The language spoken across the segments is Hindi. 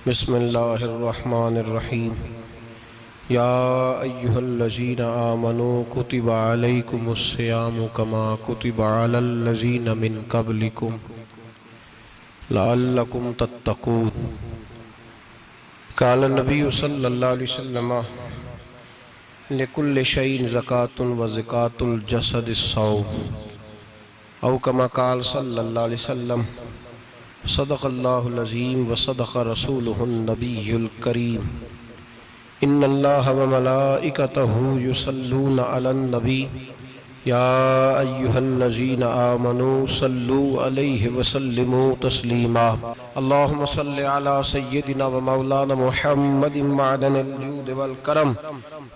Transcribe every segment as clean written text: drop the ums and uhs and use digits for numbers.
बिस्मिल्लाहिर्रहमानिर्रहीम। या अय्युहल्लज़ीना आमनू कुतिबा अलैकुमुस्सियामु कमा कुतिबा अलल्लज़ीना मिन क़ब्लिकुम लअल्लकुम तत्तक़ून। क़ाल नबी सल्लल्लाहु अलैहि वसल्लम लिकुल्लि शैइन ज़कातुन व ज़कातुल जसदिस्सौम औ कमा क़ाल सल्लल्लाहु अलैहि वसल्लम सदक़ल्लाहुल अज़ीम व सदक़ रसूलुहुन नबियुल करीम। इन्नल्लाह व मलाइकतहु युसल्लूना अलन नबी या अय्युहल्लज़ीना आमनू सल्लू अलैहि व सल्लिमू तस्लीमा। अल्लाहुम्मा सल्लि अला सय्यिदिना व मौलाना मुहम्मदिन मअदनिल जूद वल करम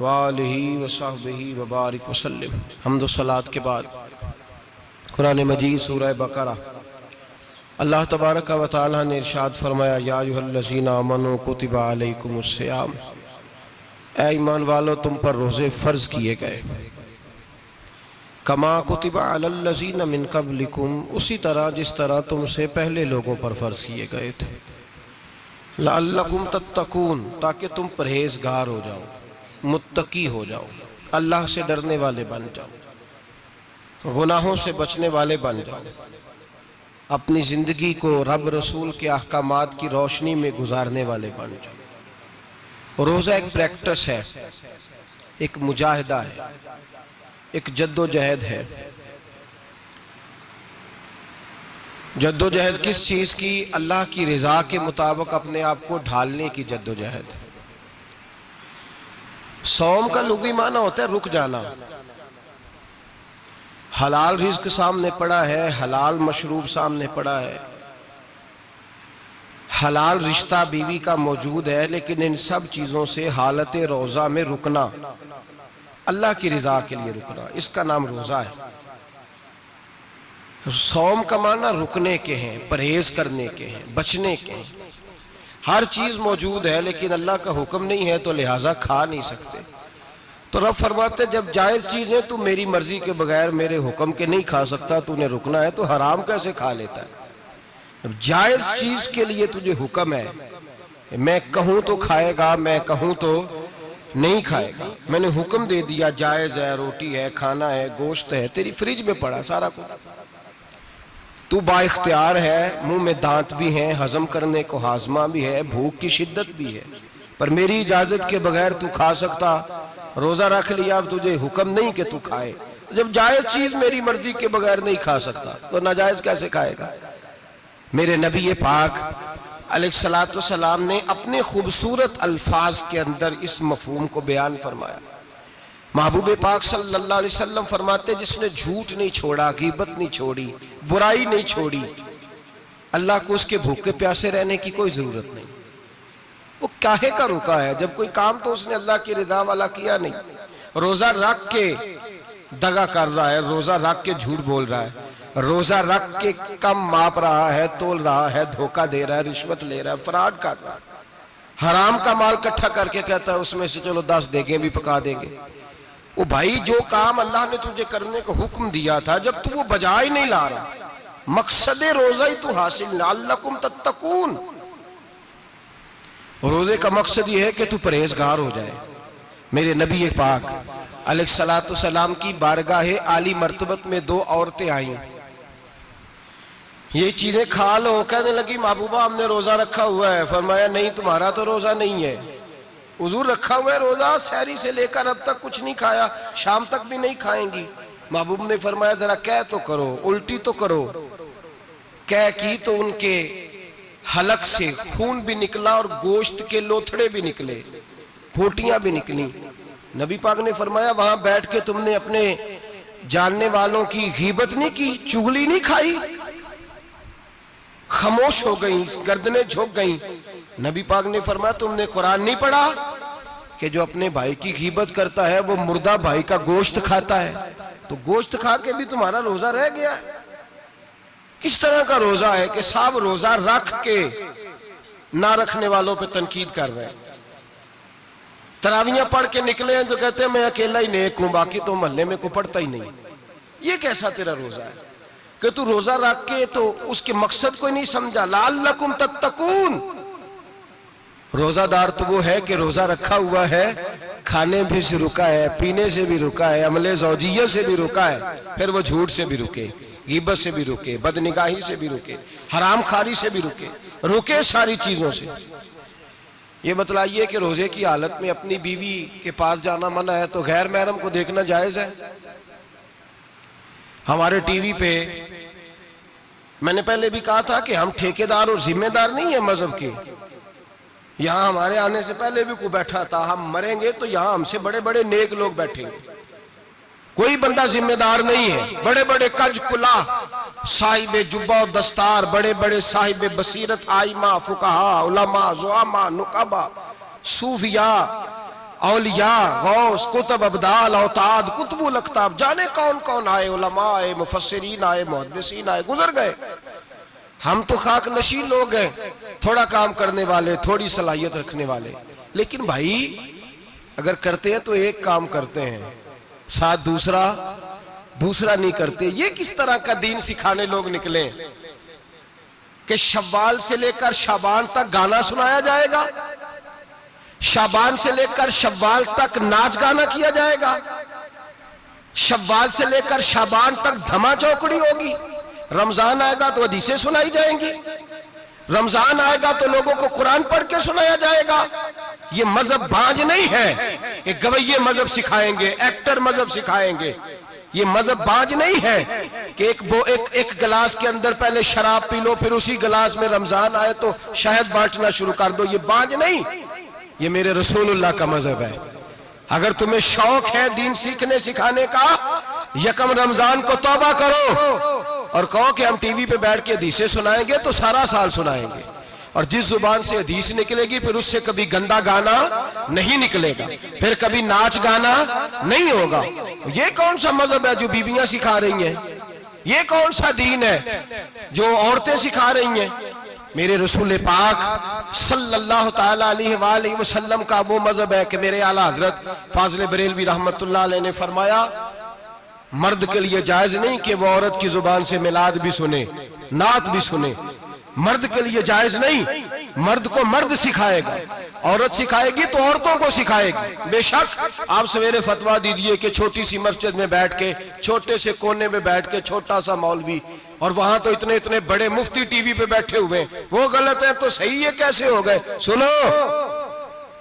व आलिहि व सहबिहि व बारिक व सल्लिम। हम्द व सलात के बाद कुरान मजीद सूरह बकरा अल्लाह तबारक व तआला ने इरशाद फरमाया, या अय्युहल्लज़ीना आमनू कुतिबा अलैकुमुस्सियाम, ऐ ईमान वालो तुम पर रोज़े फ़र्ज़ किए गए। कमा कुतिबा अलल्लज़ीना मिन क़ब्लिकुम, उसी तरह जिस तरह तुमसे पहले लोगों पर फ़र्ज़ किए गए थे। लअल्लकुम तत्तक़ून, ताकि तुम परहेज़गार हो जाओ, मुत्तकी हो जाओ, अल्लाह से डरने वाले बन जाओ, गुनाहों से बचने वाले बन जाओ, अपनी ज़िंदगी को रब रसूल के अहकामात की रोशनी में गुजारने वाले बन जाओ। रोज़ा एक प्रैक्टिस है, एक मुजाहिदा है, एक जद्दोजहद है। जद्दोजहद किस चीज़ की? अल्लाह की रज़ा के मुताबिक अपने आप को ढालने की जद्दोजहद। सौम का लुग़वी माना होता है रुक जाना। हलाल रिज़्क सामने पड़ा है, हलाल मशरूब सामने पड़ा है, हलाल रिश्ता बीवी का मौजूद है, लेकिन इन सब चीज़ों से हालत रोज़ा में रुकना, अल्लाह की रज़ा के लिए रुकना, इसका नाम रोज़ा है। सौम का माना रुकने के हैं, परहेज करने के हैं, बचने के हैं। हर चीज़ मौजूद है लेकिन अल्लाह का हुक्म नहीं है तो लिहाजा खा नहीं सकते। तो रब फरमाते जब जायज़ चीज़ें तू मेरी मर्जी के बगैर मेरे हुक्म के नहीं खा सकता, तूने रुकना है, तो हराम कैसे खा लेता है? अब जायज़ चीज़ के लिए तुझे हुक्म है, मैं कहूँ तो खाएगा, मैं कहूँ तो नहीं खाएगा। मैंने हुक्म दे दिया, जायज़ है, रोटी है, खाना है, गोश्त है, तेरी फ्रिज में पड़ा सारा कुछ, तू बाइख्तियार है, मुंह में दांत भी हैं, हजम करने को हाजमा भी है, भूख की शिद्दत भी है, पर मेरी इजाज़त के बगैर तू खा सकता? रोज़ा रख लिया, अब तुझे हुक्म नहीं कि तू खाए। जब जायज़ चीज़ मेरी मर्जी के बगैर नहीं खा सकता तो नाजायज़ कैसे खाएगा? मेरे नबी पाक अलैहिस्सलातु वस्सलाम ने अपने खूबसूरत अल्फाज के अंदर इस मफहूम को बयान फरमाया। महबूब पाक सल्लल्लाहु अलैहि वसल्लम फरमाते, जिसने झूठ नहीं छोड़ा, गीबत नहीं छोड़ी, बुराई नहीं छोड़ी, अल्लाह को उसके भूखे प्यासे रहने की कोई ज़रूरत नहीं। वो काहे का रुका है? जब कोई काम तो उसने अल्लाह की रज़ा वाला किया नहीं। रोज़ा रख के दगा कर रहा है, रोज़ा रख के झूठ बोल रहा है, रोज़ा रख के कम माप रहा है, तोल रहा है, धोखा दे रहा है, रिश्वत ले रहा है, फ्रॉड कर रहा है, हराम का माल इकट्ठा करके कहता है उसमें से चलो 10 देगे भी पका देंगे। वो भाई जो काम अल्लाह ने तुझे करने का हुक्म दिया था, जब तू वो बजा ही नहीं ला रहा, मकसद रोज़ा ही तू हासिल ना, लअल्लकुम तत्तकून। रोज़े का मकसद ये है कि तू परहेजगार हो जाए। मेरे नबी पाक अलैहिस्सलातु वस्सलाम की बारगाह आली मर्तबत में 2 औरतें आईं। ये चीजें खा लो, कहने लगी महबूबा हमने रोज़ा रखा हुआ है। फरमाया नहीं, तुम्हारा तो रोज़ा नहीं है, हुजूर रखा हुआ है रोज़ा, सहरी से लेकर अब तक कुछ नहीं खाया, शाम तक भी नहीं खाएंगी। महबूब ने फरमाया जरा कह तो करो, उल्टी तो करो। कह की तो उनके हलक से खून भी निकला और गोश्त के लोथड़े भी निकले, फोटियां भी निकली। नबी पाक ने फरमाया वहां बैठ के तुमने अपने जानने वालों की गीबत नहीं की, चुगली नहीं खाई? खामोश हो गई, गर्दनें झुक गई। नबी पाक ने फरमाया तुमने कुरान नहीं पढ़ा कि जो अपने भाई की गीबत करता है वो मुर्दा भाई का गोश्त खाता है? तो गोश्त खा के भी तुम्हारा रोज़ा रह गया। किस तरह का रोज़ा है कि सब रोज़ा रख के ना रखने वालों पे तनकीद कर रहे हैं। तरावियां पढ़ के निकले हैं तो कहते हैं मैं अकेला ही नेक हूं, बाकी तो मोहल्ले में को पढ़ता ही नहीं। ये कैसा तेरा रोज़ा है कि तू रोज़ा रख के तो उसके मकसद को नहीं समझा? लअल्लकुम तत्तकून, रोजादार तो वो है कि रोजा रखा हुआ है, खाने भी से रुका है, पीने से भी रुका है, अमले ज़ौजिय्या से भी रुका है, फिर वो झूठ से भी रुके, ग़ीबत से भी रुके, बदनिगाही से भी रुके, हराम खारी से भी रुके सारी चीजों से। ये बतलाइए कि रोजे की हालत में अपनी बीवी के पास जाना मना है तो गैर महरम को देखना जायज है? हमारे टीवी पे मैंने पहले भी कहा था कि हम ठेकेदार और जिम्मेदार नहीं है मजहब के। यहां हमारे आने से पहले भी कोई बैठा था, हम मरेंगे तो यहां हमसे बड़े बड़े नेक लोग बैठेंगे, कोई बंदा जिम्मेदार नहीं है। बड़े बड़े कज कुला साहिब जुब्बा दस्तार, बड़े बड़े साहिब बसीरत, आइमा, फुकाहा, उलमा, ज़ुआमा, नुकाबा, सूफिया, औलिया, गौस, कुतुब, अब्दाल, औताद, कुतुबुल अख्ताब, जाने कौन कौन आए, उलमा आए, मुफस्सिरीन आए, मुहद्दिसीन आए, गुजर गए। हम तो खाक नशीन लोग हैं, थोड़ा काम करने वाले, थोड़ी सलाहियत रखने वाले। लेकिन भाई अगर करते हैं तो एक काम करते हैं, साथ दूसरा नहीं करते। ये किस तरह का दीन सिखाने लोग निकले कि शव्वाल से लेकर शाबान तक गाना सुनाया जाएगा, शाबान से लेकर शव्वाल तक नाच गाना किया जाएगा, शव्वाल से लेकर शाबान तक धमा चौकड़ी होगी, रमजान आएगा तो हदीसें सुनाई जाएंगी, रमजान आएगा तो लोगों को कुरान पढ़ के सुनाया जाएगा। ये मजहब बाज नहीं है, ये गवैये मजहब सिखाएंगे, एक्टर मजहब सिखाएंगे। ये मजहब बाज नहीं है कि एक गिलास के अंदर पहले शराब पी लो, फिर उसी गिलास में रमजान आए तो शहद बांटना शुरू कर दो। ये बाज नहीं, ये मेरे रसूलुल्लाह का मजहब है। अगर तुम्हें शौक है दीन सीखने सिखाने का, यकम रमजान को तौबा करो और कहो कि हम टीवी पे बैठ के हदीसें सुनाएंगे तो सारा साल सुनाएंगे। और जिस जुबान से हदीस निकलेगी फिर उससे कभी गंदा गाना नहीं निकलेगा, फिर कभी नाच गाना नहीं होगा। ये कौन सा मजहब है जो बीबियां सिखा रही हैं? ये कौन सा दीन है जो औरतें सिखा रही हैं? मेरे रसूल पाक सल्लल्लाहु ताला अलैहि वसल्लम का वो मजहब है कि मेरे आला हजरत फाजिल बरेलवी रहमतुल्लाह अलैह ने फरमाया, मर्द के लिए जायज नहीं कि वो औरत की जुबान से मिलाद भी सुने, नात भी सुने। मर्द के लिए जायज नहीं, मर्द को मर्द सिखाएगा, औरत सिखाएगी तो औरतों को सिखाएगी। बेशक आप सवेरे फतवा दीजिए कि छोटी सी मस्जिद में बैठ के, छोटे से कोने में बैठ के छोटा सा मौलवी, और वहां तो इतने इतने बड़े मुफ्ती टीवी पे बैठे हुए, वो गलत है तो सही है कैसे हो गए? सुनो,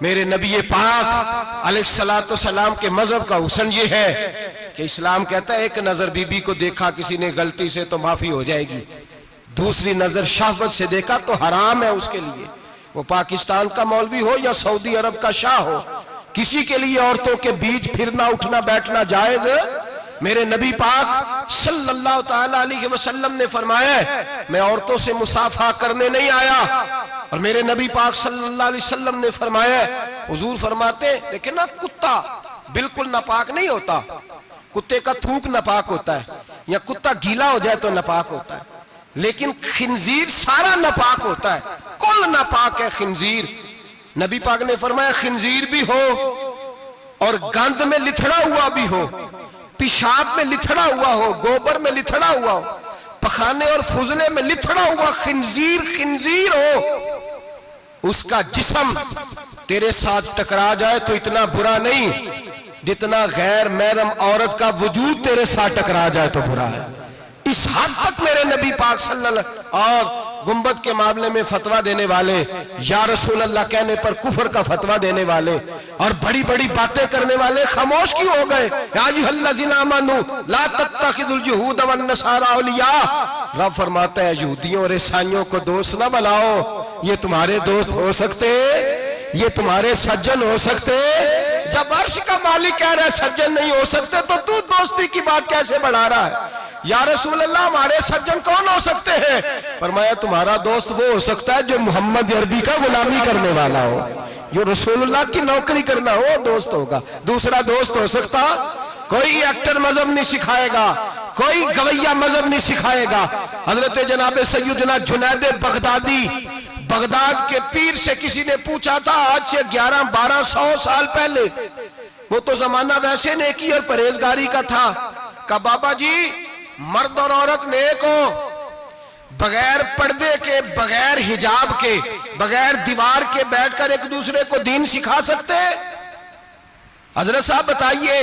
मेरे नबी पाक अलैहिस्सलातु सलाम के मजहब का हुस्न ये है कि इस्लाम कहता है एक नजर बीबी को देखा किसी ने गलती से तो माफी हो जाएगी, दूसरी नजर शहवत से देखा तो हराम है उसके लिए। वो पाकिस्तान का मौलवी हो या सऊदी अरब का शाह हो, किसी के लिए औरतों के बीच फिरना उठना बैठना जायज है? मेरे नबी पाक सल्लल्लाहु ताला अलैहि वसल्लम ने फरमाया मैं औरतों से मुसाफा करने नहीं आया। और मेरे नबी पाक सल्लल्लाहु अलैहि वसल्लम ने फरमाया, हुजूर फरमाते लेकिन ना कुत्ता बिल्कुल नापाक नहीं होता, कुत्ते का थूक नापाक होता है या कुत्ता गीला हो जाए तो नापाक होता है, लेकिन खिंजीर सारा नापाक होता है, कुल नापाक है खिंजीर। नबी पाक ने फरमाया खिंजीर भी हो और गंद में लिथड़ा हुआ भी हो, पेशाब में लिथड़ा हुआ हो, गोबर में लिथड़ा हुआ हो, पखाने और फुजले में लिथड़ा हुआ खिंजीर खिंजीर हो, उसका जिस्म तेरे साथ टकरा जाए तो इतना बुरा नहीं जितना गैर महरम औरत का वजूद तेरे साथ टकरा जाए तो बुरा है। इस हद तक मेरे नबी पाक सल्लल्लाहु और गुंबद के मामले में फतवा देने वाले, या रसूल अल्लाह कहने पर कुफर का फतवा देने वाले और बड़ी बड़ी बातें करने वाले खामोश क्यों हो गए? या अय्युहल्लज़ीना आमनू ला तत्तखिज़ुल यहूद वन नसारा औलिया। रब फरमाता है यहूदियों और ईसाइयों को दोस्त ना बनाओ, ये तुम्हारे दोस्त हो सकते, ये तुम्हारे सज्जन हो सकते। जब अर्श का मालिक कह रहा है सज्जन नहीं हो सकते तो तू दोस्ती की बात कैसे बढ़ा रहा है? या रसूल अल्लाह हमारे सज्जन कौन हो सकते हैं? फरमाया तुम्हारा दोस्त वो हो सकता है जो मोहम्मद अरबी का गुलामी करने वाला हो, जो रसूलुल्लाह की नौकरी करना हो दोस्त होगा। दूसरा दोस्त हो सकता? कोई एक्टर मजहब नहीं सिखाएगा, कोई गवैया मजहब नहीं सिखाएगा। हजरत जनाब सैयदना जुनैद बगदादी, बगदाद के पीर से किसी ने पूछा था आज से 1100-1200 साल पहले, वो तो जमाना वैसे नेकी और परहेजगारी का था, कहा बाबा जी मर्द और औरत नेक हो, बगैर पर्दे के, बगैर हिजाब के, बगैर दीवार के बैठकर एक दूसरे को दीन सिखा सकते हैं? हजरत साहब बताइए,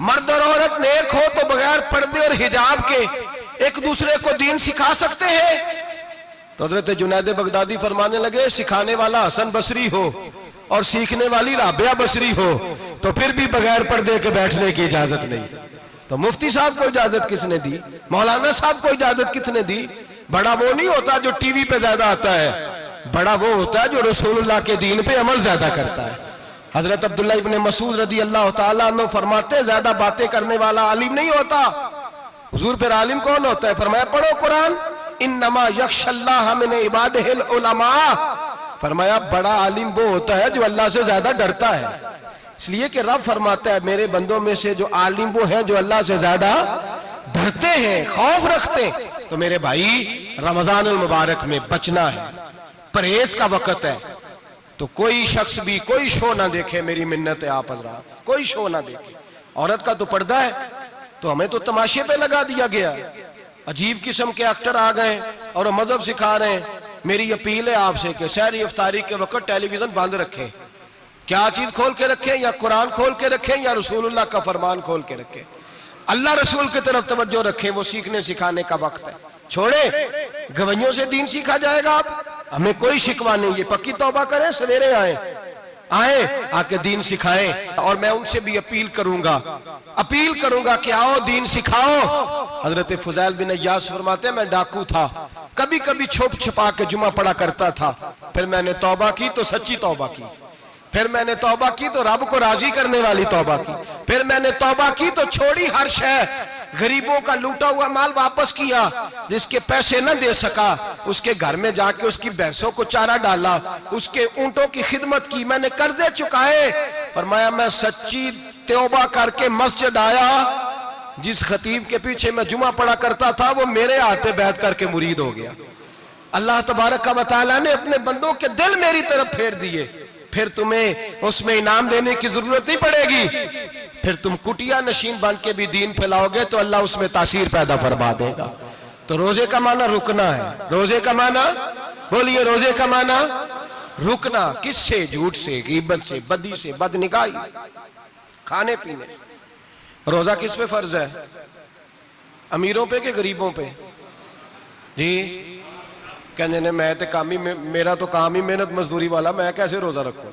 मर्द और औरत नेक हो तो बगैर पर्दे और हिजाब के एक दूसरे को दीन सिखा सकते हैं? तो हजरत जुनैद बगदादी फरमाने लगे, सिखाने वाला हसन बसरी हो और सीखने वाली राबिया बसरी हो तो फिर भी बगैर पर्दे के बैठने की इजाजत नहीं। तो मुफ्ती साहब को इजाजत किसने दी? मौलाना साहब को इजाजत किसने दी? बड़ा वो नहीं होता जो टीवी पे ज्यादा आता है, बड़ा वो होता है जो रसूलुल्लाह के दीन पे अमल ज्यादा करता है। हजरत अब्दुल्लाह इब्ने मसूद रदी अल्लाह ताला अन्हु फरमाते, ज्यादा बातें करने वाला आलिम नहीं होता। हुजूर फिर आलिम कौन होता है? फरमाया पढ़ो कुरान, इन्नमा यख्शल्लाह मिन इबादिहिल उलमा। फरमाया बड़ा आलिम वो होता है जो अल्लाह से ज्यादा डरता है। इसलिए कि रब फरमाता है, मेरे बंदों में से जो आलिम वो है जो अल्लाह से ज्यादा डरते हैं, खौफ रखते हैं। तो मेरे भाई, रमजान अल मुबारक में बचना है, परहेज का वक्त है। तो कोई शख्स भी कोई शो ना देखे, मेरी मिन्नत है आप हजरात, कोई शो ना देखे। औरत का तो पर्दा है, तो हमें तो तमाशे पे लगा दिया गया। अजीब किस्म के एक्टर आ गए और मजहब सिखा रहे हैं। मेरी अपील है आपसे कि सहरी इफ्तारी के वक्त टेलीविजन बंद रखें। क्या चीज खोल के रखें? या कुरान खोल के रखें या रसूलुल्लाह का फरमान खोल के रखें। अल्लाह रसूल की तरफ तवज्जो रखें, वो सीखने सिखाने का वक्त है। छोड़े गवैयों से दीन सीखा जाएगा। आप हमें कोई शिकवा नहीं, ये पक्की तौबा करें, सवेरे आए आके दीन सिखाएं। और मैं उनसे भी अपील करूंगा कि आओ दीन सिखाओ। हजरत फुजैल बिन अय्यास फरमाते, मैं डाकू था, कभी कभी छुप छुपा के जुमा पढ़ा करता था, फिर मैंने तौबा की तो सच्ची तौबा की, फिर मैंने तौबा की तो रब को राजी करने वाली तौबा की, फिर मैंने तौबा की तो छोड़ी हर शय, गरीबों का लूटा हुआ माल वापस किया, जिसके पैसे न दे सका उसके घर में जाके उसकी भैंसों को चारा डाला, उसके ऊंटों की खिदमत की, मैंने कर्जे चुकाए। फरमाया मैं सच्ची तौबा करके मस्जिद आया, जिस खतीब के पीछे मैं जुमा पढ़ा करता था वो मेरे हाथ पे बैठ करके मुरीद हो गया। अल्लाह तबारक व तआला ने अपने बंदों के दिल मेरी तरफ फेर दिए। फिर तुम्हें उसमें इनाम देने की जरूरत नहीं पड़ेगी, फिर तुम कुटिया नशीन बन के भी दीन फैलाओगे तो अल्लाह उसमें तासीर पैदा फरमा देगा। तो रोजे का माना रुकना है। रोजे का माना बोलिए, रोजे का माना रुकना। किससे? झूठ से, गीबत से, बदी से, बदनिगाही, खाने पीने। रोजा किस पे फर्ज है? अमीरों पे कि गरीबों पे? जी कहने ने मैं तो काम ही, मेरा तो काम ही मेहनत मजदूरी वाला, मैं कैसे रोजा रखूं?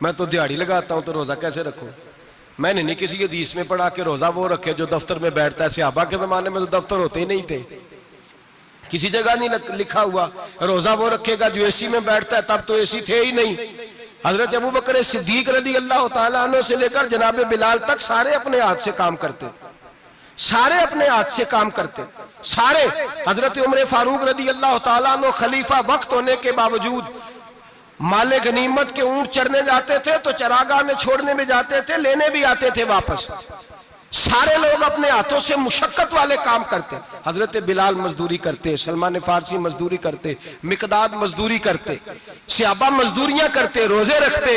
मैं तो दिहाड़ी लगाता हूं तो रोजा कैसे रखूं? मैंने नहीं किसी हदीस में पढ़ा कि रोजा वो रखे जो दफ्तर में बैठता है। सहाबा के जमाने में तो दफ्तर होते ही नहीं थे, किसी जगह नहीं लिखा हुआ रोजा वो रखेगा जो एसी में बैठता है, तब तो एसी थे ही नहीं। हजरत अबू बकर सिद्दीक रज़ी अल्लाह ताला अन्हु से लेकर जनाब बिलाल तक सारे अपने हाथ से काम करते थे, सारे अपने हाथ से काम करते सारे। हजरत उमर फारूक रज़ी अल्लाह ताला अन्हु खलीफा वक्त होने के बावजूद माले गनीमत के ऊंट चढ़ने जाते थे तो चरागाह में छोड़ने में जाते थे, लेने भी आते थे वापस। सारे लोग अपने हाथों से मुशक्कत वाले काम करते। हजरत बिलाल मजदूरी करते, सलमान फारसी मजदूरी करते, मिकदाद मजदूरी करते, सहाबा मजदूरियां करते, रोजे रखते।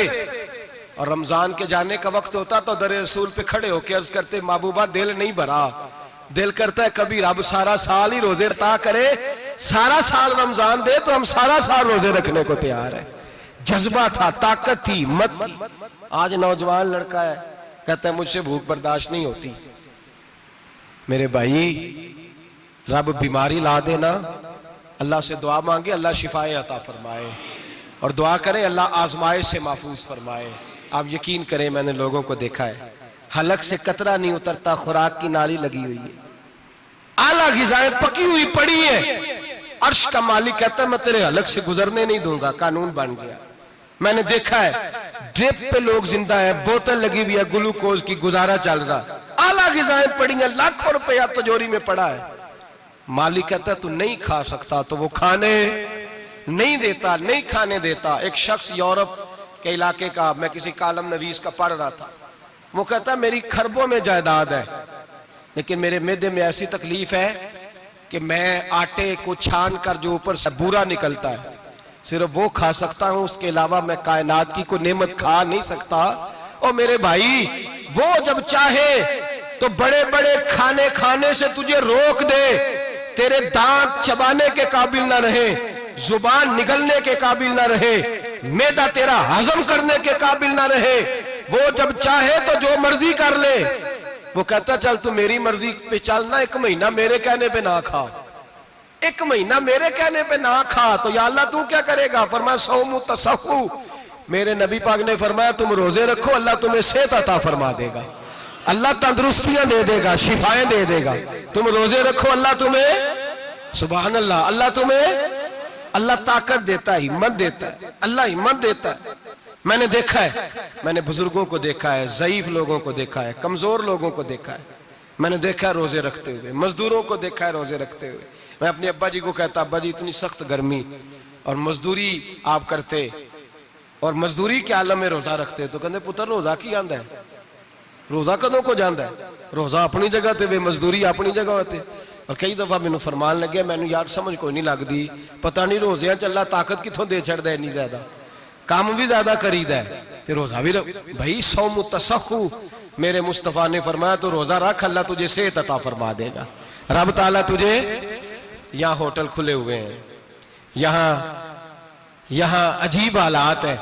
और रमजान के जाने का वक्त होता तो दर रसूल पे खड़े होकर अर्ज करते, महबूबा दिल नहीं भरा, दिल करता है कभी रब सारा साल ही रोजे रखता करे, सारा साल रमजान दे तो हम सारा साल रोजे रखने को तैयार है। जज्बा था, ताकत थी, हिम्मत थी। आज नौजवान लड़का है, कहता है मुझसे भूख बर्दाश्त नहीं होती। मेरे भाई, रब बीमारी ला देना, अल्लाह से दुआ मांगे, अल्लाह शिफाए अता फरमाए, और दुआ करें अल्लाह आजमाए से महफूज फरमाए। आप यकीन करें, मैंने लोगों को देखा है, हलक से कतरा नहीं उतरता, खुराक की नाली लगी हुई है, आला ग़िज़ाएं पकी हुई पड़ी है। अर्श का मालिक कहता है मैं तेरे हलक से गुजरने नहीं दूंगा, कानून बन गया। मैंने देखा है ड्रिप पे लोग जिंदा है, बोतल लगी हुई है ग्लूकोज की, गुजारा चल रहा, आला ग़िज़ाएं पड़ी है, लाखों रुपया तिजोरी में पड़ा है। मालिक कहता है तू नहीं खा सकता, तो वो खाने नहीं देता, नहीं खाने देता। एक शख्स यूरोप के इलाके का, मैं किसी कालम नवीस का पढ़ रहा था, वो कहता मेरी खरबों में जायदाद है, लेकिन मेरे मैदे में ऐसी तकलीफ है कि मैं आटे को छान कर जो ऊपर से बूरा निकलता है सिर्फ वो खा सकता हूं, उसके अलावा मैं कायनात की कोई नेमत खा नहीं सकता। और मेरे भाई, वो जब चाहे तो बड़े बड़े खाने खाने से तुझे रोक दे, तेरे दांत चबाने के काबिल ना रहे, जुबान निगलने के काबिल ना रहे, मैदा तेरा हजम करने के काबिल ना रहे, वो जब चाहे तो जो मर्जी कर ले। वो कहता चल तू मेरी मर्जी पे चल ना, 1 महीना मेरे कहने पे ना खा, 1 महीना मेरे कहने पे ना खा, तो या अल्लाह तू क्या करेगा? फरमाया सौमु तसहु, मेरे नबी पाक ने फरमाया तुम रोजे रखो, अल्लाह तुम्हें सेहत अता फरमा देगा, अल्लाह तंदुरुस्तियां दे देगा, शिफाएं दे देगा। तुम रोजे रखो, अल्लाह तुम्हें, सुभान अल्लाह, अल्लाह तुम्हें, अल्लाह ताकत देता है, हिम्मत देता है, अल्लाह हिम्मत देता है। मैंने देखा है, मैंने बुजुर्गों को देखा है, ज़ईफ लोगों को देखा है, कमजोर लोगों को देखा है, मैंने देखा है रोजे रखते हुए, मजदूरों को देखा है रोजे रखते हुए। मैं अपने अब्बा जी को कहता, अब्बा जी इतनी सख्त गर्मी और मजदूरी आप करते और मजदूरी के आलम में रोजा रखते, तो कहते पुत्र रोजा की आंदा है, रोजा कदों को जाता है, रोजा अपनी जगह ते वे मजदूरी अपनी जगह होते। और कई दफा मैनू फरमान लगे, मैनू यार समझ कोई नहीं लगती, पता नहीं रोजिया चला ताकत कितों दे छड़दा इन्नी ज्यादा, काम भी ज्यादा करीदा है ते रोजा भी भाई सौमु तसहु, मेरे मुस्तफा ने फरमाया तो रोजा रख, अल्लाह तुझे सेहत अता फरमा देगा। रब ताला तुझे, यहाँ होटल खुले हुए हैं, यहाँ अजीब हालात है,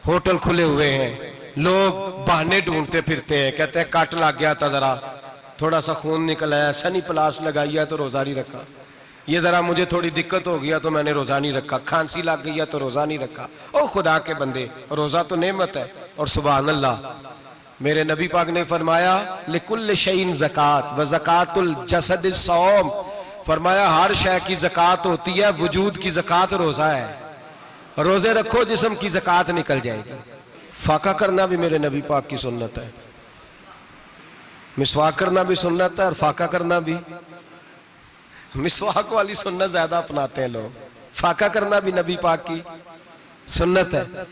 होटल खुले हुए हैं, लोग बहाने ढूंढते फिरते हैं, कहते हैं कट लग गया था, जरा थोड़ा सा खून निकल आया, सनी प्लास लगाई है तो रोजा नहीं रखा, ये जरा मुझे थोड़ी दिक्कत हो गया तो मैंने रोजा नहीं रखा, खांसी लग गई है तो रोजा नहीं रखा। ओ खुदा के बंदे, रोजा तो नेमत है। और सुभान अल्लाह, मेरे नबी पाक ने फरमाया लिकुल्ल शैइन ज़कात व ज़कातुल जसद सौम, फरमाया हर शय की ज़कात होती है, वजूद की ज़कात रोजा है, रोजे रखो जिस्म की ज़कात निकल जाएगी। फाका करना भी मेरे नबी पाक की सुन्नत है, मिसवाक करना भी सुन्नत है और फाका करना भी। मिसवाक वाली सुन्नत ज्यादा अपनाते हैं लोग, फाका करना भी नबी पाक की सुन्नत है।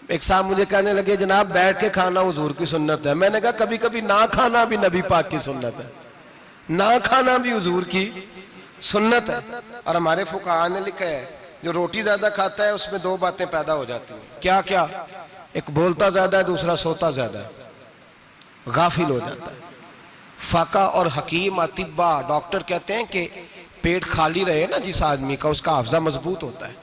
एक साहब मुझे कहने लगे जनाब बैठ के खाना हुजूर की सुन्नत है, मैंने कहा कभी कभी ना खाना भी नबी पाक की सुन्नत है, ना खाना भी हुजूर की सुन्नत है। और हमारे फुकाहा ने लिखा है जो रोटी ज्यादा खाता है उसमें 2 बातें पैदा हो जाती हैं, क्या क्या? एक बोलता ज्यादा है, दूसरा सोता ज्यादा है, गाफिल हो जाता है। फाका और हकीम अतिब्बा, डॉक्टर कहते हैं कि पेट खाली रहे ना जिस आदमी का, उसका हाफजा मजबूत होता है,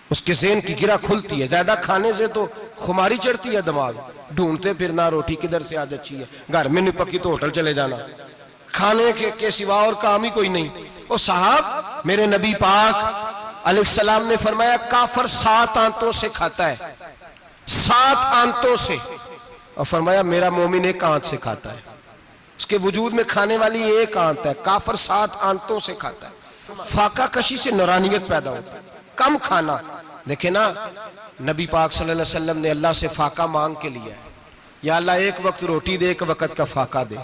उसके ज़हन की गिरा खुलती है। ज्यादा खाने से तो खुमारी चढ़ती है, दिमाग ढूंढते फिरना, रोटी किधर से आज अच्छी है, घर में नहीं पकी तो होटल चले जाना, खाने के सिवा और काम ही कोई नहीं। ओ साहब, मेरे नबी पाक अलैहिस्सलाम ने फरमाया काफर 7 आंतों से खाता है, 7 आंतों से, और फरमाया मेरा मोमिन 1 आंत से खाता है, उसके वजूद में खाने वाली 1 आंत है, काफर 7 आंतों से खाता है। फाका कशी से नूरानियत पैदा होता है, कम खाना। देखे ना, नबी पाक सल्लल्लाहु अलैहि वसल्लम ने अल्लाह से फाका मांग के लिया है, या अल्लाह 1 वक्त रोटी दे, 1 वक्त का फाका दे,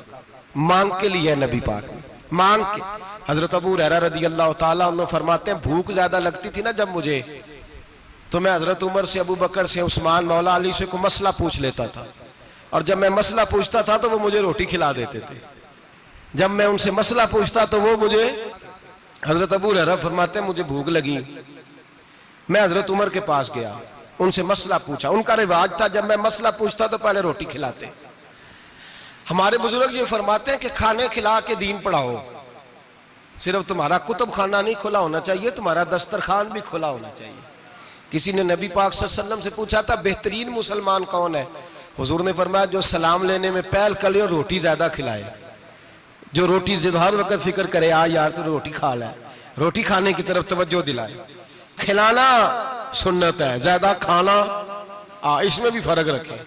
मांग के लिया है नबी पाक ने, मांग के। हजरत अबू हुरैरा रदी अल्लाह ताला अन्हु फरमाते हैं भूख ज्यादा लगती थी ना जब मुझे, तो मैं हजरत उमर से, अबू बकर से, उस्मान, मौला अली से को मसला पूछ लेता था, और जब मैं मसला पूछता था तो वो मुझे रोटी खिला देते थे। जब मैं उनसे मसला पूछता तो वो मुझे, हजरत अबू हुरैरा फरमाते हैं मुझे भूख लगी, मैं हजरत उमर के पास गया, उनसे मसला पूछा। उनका रिवाज था जब मैं मसला पूछता तो पहले रोटी खिलाते। हमारे बुजुर्ग ये फरमाते हैं कि खाने खिला के दीन पढ़ाओ, सिर्फ तुम्हारा कुतुब खाना नहीं खुला होना चाहिए, तुम्हारा दस्तरखान भी खुला होना चाहिए। किसी ने नबी पाक सल्लल्लाहु अलैहि वसल्लम से पूछा था बेहतरीन मुसलमान कौन है, हुजूर ने फरमाया जो सलाम लेने में पहल करे और रोटी ज्यादा खिलाए, जो रोटी जो हर वक्त फिक्र करे आ यार तो रोटी खा ले, रोटी खाने की तरफ तवज्जो दिलाए। खिलाना सुन्नत है, ज्यादा खाना इसमें भी फर्क रखे।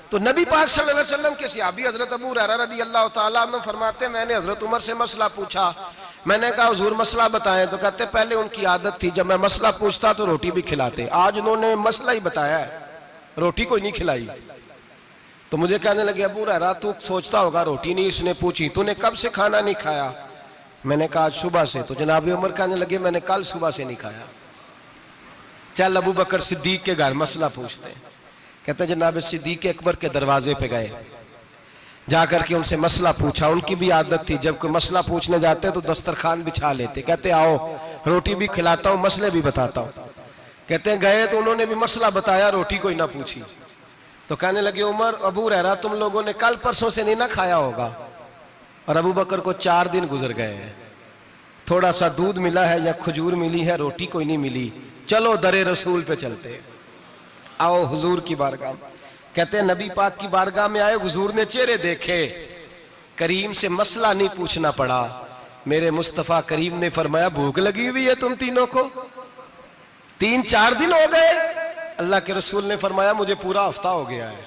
तो नबी पाक सल्लल्लाहु अलैहि वसल्लम के सहाबी हजरत अबू हुरैरा रज़ी अल्लाह ताला अन्हु फरमाते हैं मैंने हजरत उमर से मसला पूछा, मैंने कहा हुजूर मसला बताएं, तो कहते पहले उनकी आदत थी जब मैं मसला पूछता तो रोटी भी खिलाते, आज उन्होंने मसला ही बताया है, रोटी कोई नहीं खिलाई। तो मुझे कहने लगे अबू हुरैरा तू सोचता होगा रोटी नहीं इसने पूछी, तूने कब से खाना नहीं खाया? मैंने कहा आज सुबह से। तो जनाब उमर कहने लगे मैंने कल सुबह से नहीं खाया। चल अबू बकर सिद्दीक के घर मसला पूछते हैं। कहते जनाब सिद्दीक अकबर के दरवाजे पे गए, जाकर के उनसे मसला पूछा। उनकी भी आदत थी जब कोई मसला पूछने जाते तो दस्तरखान बिछा लेते, कहते आओ रोटी भी खिलाता हूँ मसले भी बताता हूँ। कहते हैं गए तो उन्होंने भी मसला बताया, रोटी कोई ना पूछी। तो कहने लगे उमर अबू हुरैरा तुम लोगों ने कल परसों से नहीं ना खाया होगा। और अबू बकर को 4 दिन गुजर गए हैं, थोड़ा सा दूध मिला है या खजूर मिली है, रोटी कोई नहीं मिली, चलो दरे रसूल पे चलते हैं, आओ हुजूर की बारगाह। कहते हैं नबी पाक की बारगाह में आए, हुजूर ने चेहरे देखे, करीम से मसला नहीं पूछना पड़ा। मेरे मुस्तफा करीम ने फरमाया भूख लगी हुई है तुम तीनों को, 3-4 दिन हो गए। अल्लाह के रसूल ने फरमाया मुझे पूरा हफ्ता हो गया है।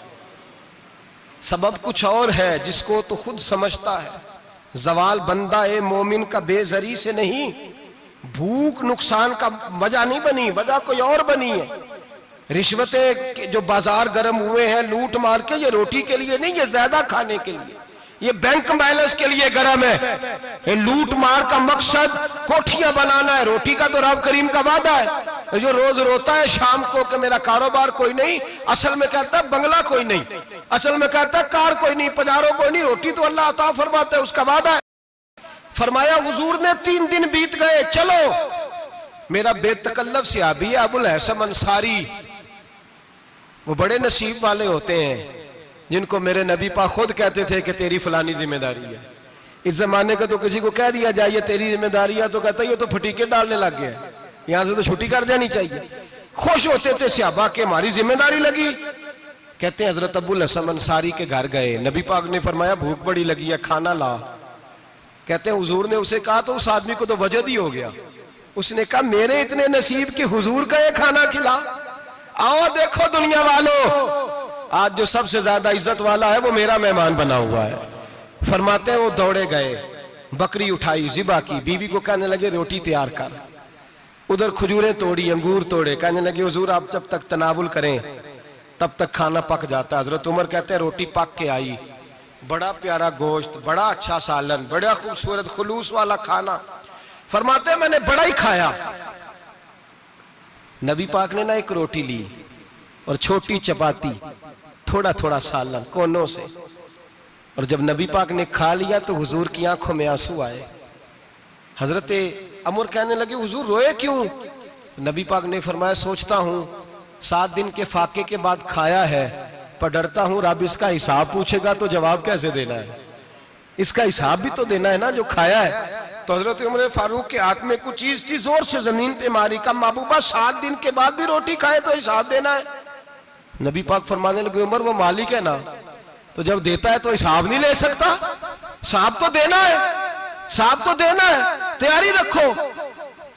सबब कुछ और है जिसको तो खुद समझता है। जवाल बंदा ए मोमिन का बेजरी से नहीं, भूख नुकसान का वजह नहीं बनी, वजह कोई और बनी है। रिश्वतें जो बाजार गर्म हुए हैं लूट मार के, ये रोटी के लिए नहीं, ये ज्यादा खाने के लिए, ये बैंक बैलेंस के लिए गर्म है। ये लूट मार का मकसद कोठियां बनाना है, रोटी का तो रब करीम का वादा है। जो रोज रोता है शाम को कि मेरा कारोबार कोई नहीं, असल में कहता है बंगला कोई नहीं, असल में कहता है कार कोई नहीं, पजारो कोई नहीं, रोटी तो अल्लाह अता फरमाता है, उसका वादा है। फरमाया हुजूर ने 3 दिन बीत गए, चलो। मेरा बेतकल्लफ सहाबी है अबुल हसन अंसारी, वो बड़े नसीब वाले होते हैं जिनको मेरे नबी पाक खुद कहते थे कि तेरी फलानी जिम्मेदारी है। इस जमाने का तो किसी को कह दिया जाए ये तेरी जिम्मेदारी है तो कहता है ये तो फटीके डालने लग गया, यहां से तो छुट्टी कर जानी चाहिए। खुश होते थे सहाबा के हमारी जिम्मेदारी लगी। कहते हैं हजरत अबुल हसन अंसारी के घर गए, नबी पाक ने फरमाया भूख बड़ी लगी है, खाना ला। कहते हैं हुजूर ने उसे कहा तो उस आदमी को तो वजद ही हो गया। उसने कहा मेरे इतने नसीब कि हुजूर का ये खाना खिला। आओ देखो दुनिया वालों, आज जो सबसे ज्यादा इज्जत वाला है वो मेरा मेहमान बना हुआ है। फरमाते हैं वो दौड़े गए, बकरी उठाई, जिबा की, बीवी को कहने लगे रोटी तैयार कर। उधर खजूरें तोड़ी, अंगूर तोड़े, कहने लगे हुजूर आप जब तक तनावुल करें तब तक खाना पक जाता है। हजरत उमर कहते हैं रोटी पक के आई, बड़ा प्यारा गोश्त, बड़ा अच्छा सालन, बड़ा खूबसूरत खुलूस वाला खाना। फरमाते हैं मैंने बड़ा ही खाया। नबी पाक ने ना एक रोटी ली और छोटी चपाती, थोड़ा थोड़ा सालन कोनों से, और जब नबी पाक ने खा लिया तो हुजूर की आंखों में आंसू आए। हजरत अमर कहने लगे हुजूर रोए क्यों? तो नबी पाक ने फरमाया सोचता हूं 7 दिन के फाके के बाद खाया है, पर डरता हूं रब इसका हिसाब पूछेगा तो जवाब कैसे देना है, इसका हिसाब भी तो देना है ना जो खाया है। तो हजरत उमर फारूक के हाथ में कुछ चीज थी, जोर से जमीन पे मारी, का महबूबा 7 दिन के बाद भी रोटी खाए तो हिसाब देना है। नबी पाक फरमाने लगे उमर वो मालिक है ना, तो जब देता है तो हिसाब नहीं ले सकता, हिसाब तो देना है, हिसाब तो देना है, तैयारी रखो।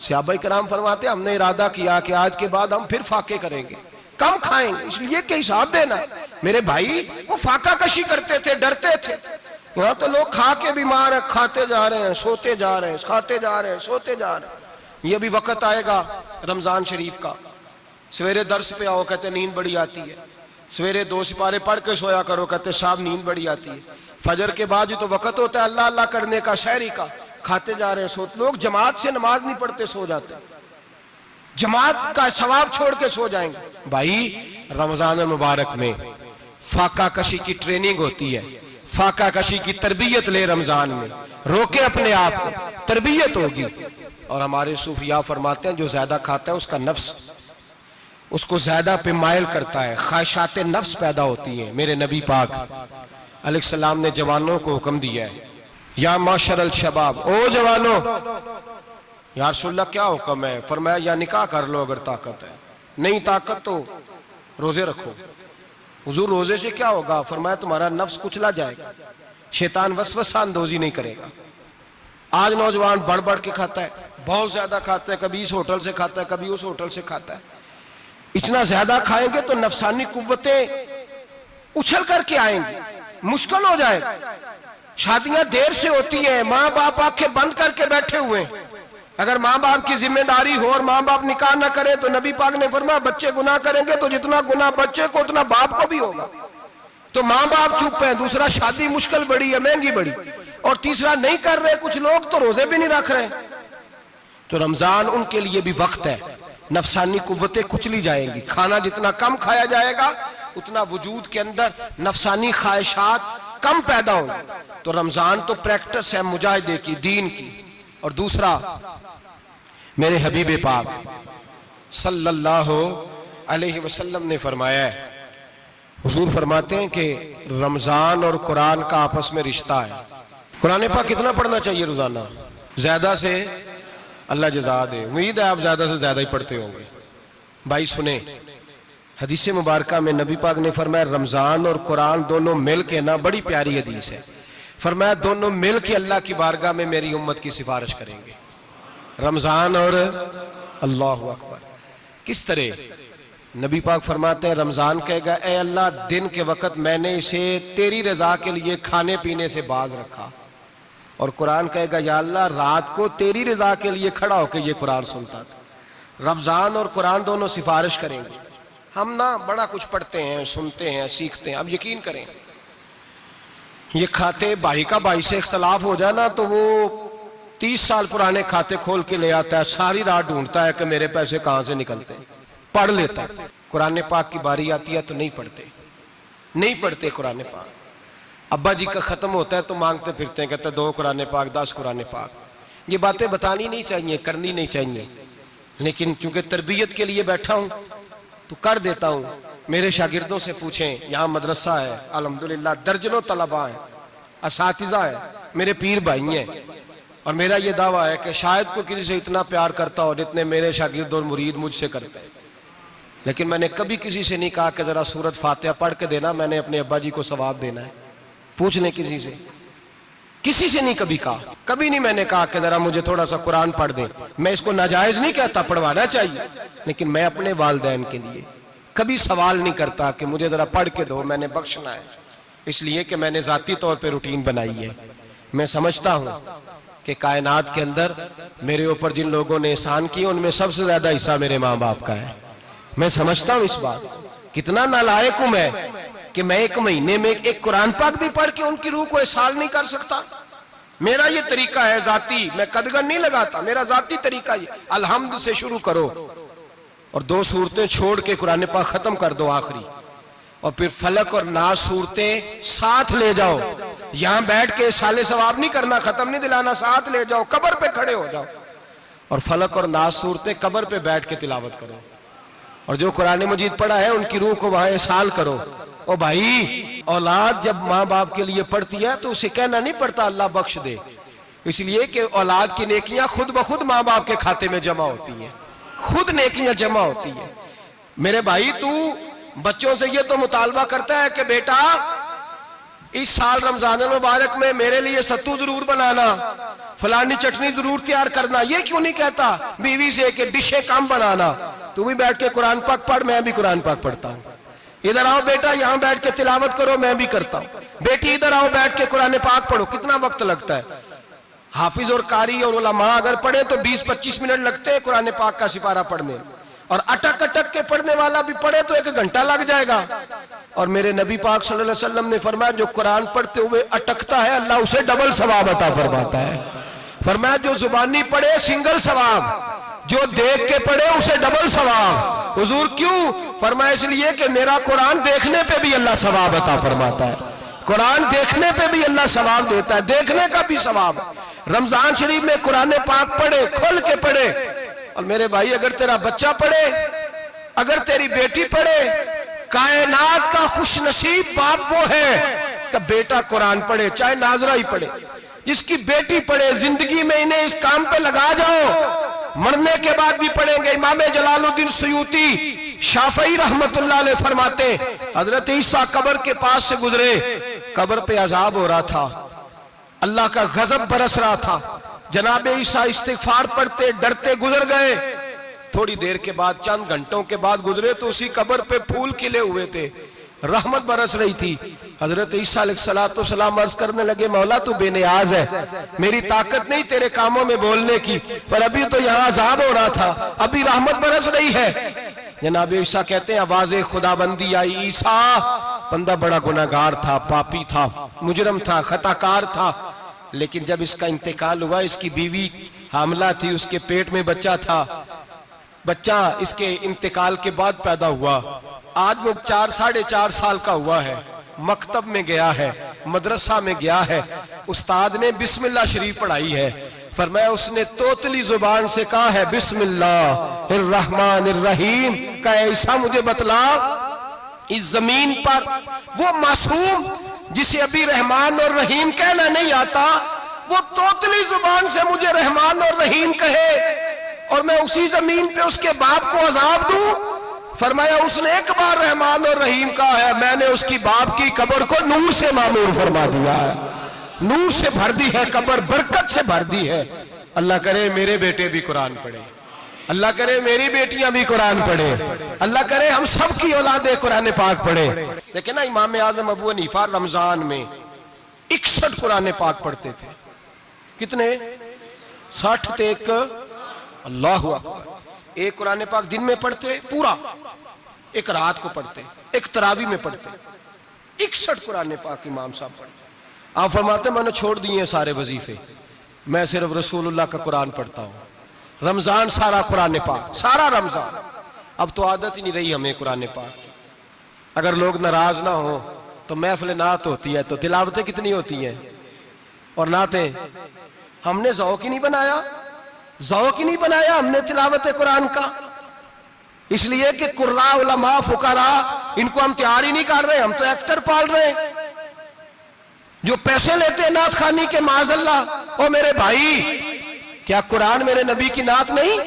सहाबा किराम फरमाते हमने इरादा किया कि आज के बाद हम फिर फाके करेंगे, कम खाएंगे, इसलिए कि हिसाब देना है। मेरे भाई वो फाका कशी करते थे, डरते थे। यहाँ तो लोग खा के बीमार है, खाते जा रहे हैं, सोते जा रहे हैं, खाते जा रहे हैं, सोते जा रहे हैं। ये भी वक्त आएगा रमजान शरीफ का, सवेरे दर्स पे आओ कहते नींद बड़ी आती है, सवेरे 2 सिपारे पढ़ के सोया करो कहते साहब नींद बड़ी आती है। फजर के बाद ही तो वक्त होता है अल्लाह अल्लाह करने का, शहरी का, खाते जा रहे हैं, सोते। लोग जमात से नमाज नहीं पढ़ते, सो जाते, जमात का सवाब छोड़ के सो जाएंगे। भाई रमजान मुबारक में फाका कशी की ट्रेनिंग होती है, फाका कशी की तरबियत ले, रमजान में रोके अपने आप को, तरबियत होगी। और हमारे सूफिया फरमाते हैं जो ज्यादा खाता है उसका नफ्स उसको ज्यादा पे मायल करता है, ख्वाहिशात नफ्स पैदा होती हैं। मेरे नबी पाक अलैहिस्सलाम ने जवानों को हुक्म दिया है, या माशरल शबाब, ओ जवानों, या रसूलल्लाह क्या हुक्म है? फरमाया या निकाह कर लो अगर ताकत है, नहीं ताकत तो रोजे रखो। हुजूर रोजे से क्या होगा? फरमाया तुम्हारा नफ्स कुचला जाएगा, शैतान वसवसा अंदोजी नहीं करेगा। आज नौजवान बढ़ बढ़ के खाता है, बहुत ज्यादा खाता है, कभी इस होटल से खाता है, कभी उस होटल से खाता है। इतना ज्यादा खाएंगे तो नफसानी कुव्वतें उछल करके आएंगी, मुश्किल हो जाएगा। शादियां देर से होती हैं, माँ बाप आंखें बंद करके बैठे हुए हैं। अगर माँ बाप की जिम्मेदारी हो और माँ बाप निकाह ना करे तो नबी पाक ने फरमाया बच्चे गुनाह करेंगे तो जितना गुनाह बच्चे को उतना बाप को भी होगा। तो माँ बाप चुप है, दूसरा शादी मुश्किल बड़ी है, महंगी बड़ी, और तीसरा नहीं कर रहे कुछ लोग तो रोजे भी नहीं रख रहे। तो रमजान उनके लिए भी वक्त है, नफसानी कुव्वतें कुचली जाएंगी। खाना जितना कम खाया जाएगा उतना वजूद के अंदर नफसानी ख्वाहिशात कम पैदा होंगे। तो रमजान तो प्रैक्टिस है मुजाहिदे की, दीन की। और दूसरा मेरे हबीब पाक सल्लल्लाहु अलैहि वसल्लम ने फरमाया है, हुजूर फरमाते हैं कि रमजान और कुरान का आपस में रिश्ता है। कुरान पाक कितना पढ़ना चाहिए रोजाना? ज्यादा से अल्लाह जज़ा दे। उम्मीद है आप ज्यादा से ज्यादा ही पढ़ते होंगे। भाई सुने, हदीस मुबारका में नबी पाक ने फरमाया रमजान और कुरान दोनों मिल के ना, बड़ी प्यारी हदीस है, फरमाया दोनों मिल के अल्लाह की बारगाह में मेरी उम्मत की सिफारिश करेंगे। रमजान और अल्लाहु अकबर। किस तरह? नबी पाक फरमाते हैं रमजान कहेगा ए अल्लाह दिन के वक्त मैंने इसे तेरी रजा के लिए खाने पीने से बाज रखा, और कुरान कहेगा या अल्लाह रात को तेरी रजा के लिए खड़ा होकर ये कुरान सुनता था। रमजान और कुरान दोनों सिफारिश करेंगे। हम ना बड़ा कुछ पढ़ते हैं, सुनते हैं, सीखते हैं। अब यकीन करें, ये खाते भाई का भाई से इख्तलाफ हो जाए ना तो वो 30 साल पुराने खाते खोल के ले आता है, सारी रात ढूंढता है कि मेरे पैसे कहां से निकलते हैं, पढ़ लेता है। कुरान पाक की बारी आती है तो नहीं पढ़ते कुरान पाक। अब्बा जी का खत्म होता है तो मांगते फिरते हैं, कहते 2 कुरान पाक, 10 कुरान पाक। ये बातें बतानी नहीं चाहिए, करनी नहीं चाहिए, लेकिन चूंकि तरबियत के लिए बैठा हूं तो कर देता हूं। मेरे शागिर्दों से पूछें, यहाँ मदरसा है अल्हम्दुलिल्लाह, दर्जनों तलबा है, असातिज़ा है, मेरे पीर भाई हैं, और मेरा ये दावा है कि शायद कोई किसी से इतना प्यार करता हो जितने मेरे शागिर्द और मुरीद मुझसे करते हैं। लेकिन मैंने कभी किसी से नहीं कहा कि जरा सूरत फातिहा पढ़ के देना, मैंने अपने अब्बा जी को सवाब देना है। पूछ लें किसी से नहीं कभी कहा, कभी नहीं मैंने कहा कि जरा मुझे थोड़ा सा कुरान पढ़ दें। मैं इसको नाजायज नहीं कहता, पढ़वाना चाहिए, लेकिन मैं अपने वालिदैन के लिए कभी सवाल नहीं करता कि मुझे जरा पढ़ के दो, मैंने बख्शना है, इसलिए कि मैंने जाती तौर पे रूटीन बनाई है। मैं समझता हूं कि कायनात के अंदर मेरे ऊपर जिन लोगों ने एहसान किए उनमें सबसे ज्यादा हिस्सा मेरे माँ बाप का है। मैं समझता हूं इस बात। कितना नालायक हूं मैं कि मैं 1 महीने में एक कुरान पाक भी पढ़ के उनकी रूह को एहसास नहीं कर सकता। मेरा ये तरीका है जाती, मैं कदगन नहीं लगाता, मेरा जाती तरीका ये, अलहम्द से शुरू करो और 2 सूरतें छोड़ के कुरान पाक खत्म कर दो आखिरी, और फिर फलक और नास सूरतें साथ ले जाओ। यहां बैठ के साले सवाब नहीं करना, खत्म नहीं दिलाना, साथ ले जाओ, कब्र पे खड़े हो जाओ और फलक और नास सूरतें कब्र पे बैठ के तिलावत करो, और जो कुरान मजीद पढ़ा है उनकी रूह को वहां एहसास करो। ओ भाई, औलाद जब माँ बाप के लिए पढ़ती है तो उसे कहना नहीं पड़ता अल्लाह बख्श दे, इसलिए कि औलाद की नेकियां खुद ब खुद माँ बाप के खाते में जमा होती हैं, खुद नेकियां जमा होती हैं। मेरे भाई, तू बच्चों से ये तो मुतालबा करता है कि बेटा इस साल रमजान मुबारक में मेरे लिए सत्तू जरूर बनाना, फलानी चटनी जरूर तैयार करना, ये क्यों नहीं कहता बीवी से कि डिशे कम बनाना? तू भी बैठ के कुरान पाक पढ़, मैं भी कुरान पाक पढ़ता हूँ। इधर आओ बेटा, यहाँ बैठ के तिलावत करो, मैं भी करता हूँ। बेटी इधर आओ, बैठ के कुरान पाक पढ़ो। कितना वक्त लगता है? हाफिज और कारी और उलमा अगर पढ़े तो 20-25 मिनट लगते हैं कुरान पाक का सिपारा पढ़ने, और अटक अटक के पढ़ने वाला भी पढ़े तो 1 घंटा लग जाएगा। और मेरे नबी पाक सल्लल्लाहु अलैहि वसल्लम ने फरमाया जो कुरान पढ़ते हुए अटकता है अल्लाह उसे डबल सवाब अता फरमाता है। फरमाया जो जुबानी पढ़े सिंगल सवाब, जो देख के पढ़े उसे डबल सवाब। हुजूर क्यों? फरमाया इसलिए कि मेरा कुरान देखने पे भी अल्लाह सवाब अता फरमाता है, कुरान देखने पे भी अल्लाह सवाब देता है, देखने का भी सवाब। रमजान शरीफ में कुरान पाक पढ़े, खोल के पढ़े। और मेरे भाई, अगर तेरा बच्चा पढ़े, अगर तेरी बेटी पढ़े, कायनात का खुशनसीब बाप वो है कि बेटा कुरान पढ़े, चाहे नाजरा ही पढ़े, जिसकी बेटी पढ़े। जिंदगी में इन्हें इस काम पे लगा जाओ, मरने के बाद भी पढ़ेंगे। इमाम जलालुद्दीन सुयूती शाफई रहमतुल्लाह अलैह फरमाते, हजरत ईसा कब्र के पास से गुजरे, कब्र पे अजाब हो रहा था, अल्लाह का गजब बरस रहा था। जनाब ईसा इस्तिगफार पढ़ते डरते गुजर गए। थोड़ी देर के बाद, चंद घंटों के बाद गुजरे तो उसी कब्र पे फूल खिले हुए थे, रहमत बरस रही थी। हजरत ईसा अलैहिस्सलाम अर्ज करने लगे, मौला तू बेनियाज है, मेरी ताकत नहीं तेरे कामों में बोलने की, पर अभी तो यहाँ अजाब हो रहा था, अभी रहमत बरस रही है। जनाब ईसा कहते हैं आवाज़े खुदाबंदी आई, ईसा बंदा बड़ा गुनाहगार था, पापी था, मुजरम था, खताकार था, लेकिन जब इसका इंतकाल हुआ, इसकी बीवी हामला थी, उसके पेट में बच्चा था, बच्चा इसके इंतकाल के बाद पैदा हुआ। आज वो 4-4.5 साल का हुआ है, मकतब में गया है, मदरसा में गया है, उस्ताद ने बिस्मिल्लाह शरीफ पढ़ाई है। फरमाया उसने तोतली जुबान से कहा है बिस्मिल्लाहिर्रहमानिर्रहीम का, ऐसा मुझे बतला इस जमीन पर वो मासूम जिसे अभी रहमान और रहीम कहना नहीं आता, वो तोतली जुबान से मुझे रहमान और रहीम कहे और मैं उसी जमीन पे उसके बाप को अजाब दूं? फरमाया उसने एक बार रहमान और रहीम कहा है, मैंने उसकी बाप की कब्र को नूर से मामूर फरमा दिया है, नूर से भर दी है कब्र, बरकत से भर दी है। अल्लाह करे मेरे बेटे भी कुरान पढ़े, अल्लाह करे मेरी बेटियां भी कुरान पढ़े, अल्लाह करे हम सब की औलादे कुरान पाक पढ़े। लेकिन ना इमाम आजम अबू हनीफा रमजान में 61 कुरान पाक पढ़ते थे। कितने? 60 टेक। अल्लाहु अकबर। एक कुरान पाक दिन में पढ़ते पूरा, एक रात को पढ़ते, एक तरावी में पढ़ते। 61 कुरान पाक इमाम साहब पढ़ते। आप फरमाते मैंने छोड़ दिए सारे वजीफे, मैं सिर्फ रसूलुल्लाह का कुरान पढ़ता हूं। रमजान सारा कुरान पाक, सारा रमजान। अब तो आदत ही नहीं रही हमें कुरान पाक की। अगर लोग नाराज ना हो तो महफिल नात होती है तो तिलावतें कितनी होती हैं, और नातें हमने ज़ौक़ ही नहीं बनाया, ज़ौक़ ही नहीं बनाया हमने तिलावत कुरान का। इसलिए कि कुर्रा उलमा फुकरा इनको हम तैयार ही नहीं कर रहे, हम तो एक्टर पाल रहे हैं जो पैसे लेते हैं नात खानी के। माज़अल्लाह। ओ मेरे भाई, क्या कुरान मेरे नबी की नात नहीं?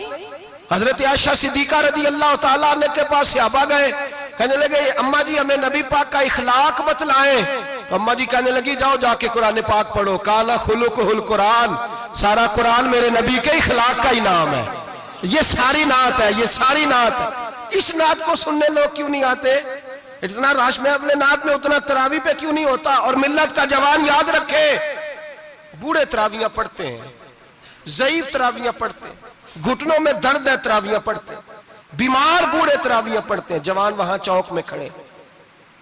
हजरत आयशा सिद्दीका रदी अल्लाह ताला अन्हा के पास सहाबा गए, कहने लगे अम्मा जी हमें नबी पाक का इखलाक बतलाएं। तो अम्मा जी कहने लगी जाओ जाके कुरान पाक पढ़ो, काला खुलुकुल कुरान, सारा कुरान मेरे नबी के इखलाक का ही नाम है। ये सारी नात है, ये सारी नात है। इस नात को सुनने लोग क्यों नहीं आते? इतना राश में अपने नात में उतना तरावी पे क्यों नहीं होता? और मिल्लत का जवान याद रखे, बूढ़े तरावियां पढ़ते हैं, ज़ईफ तरावियां पढ़ते हैं, घुटनों में दर्द है तरावियां पढ़ते हैं, बीमार बूढ़े तरावियां पढ़ते हैं। जवान वहां चौक में खड़े।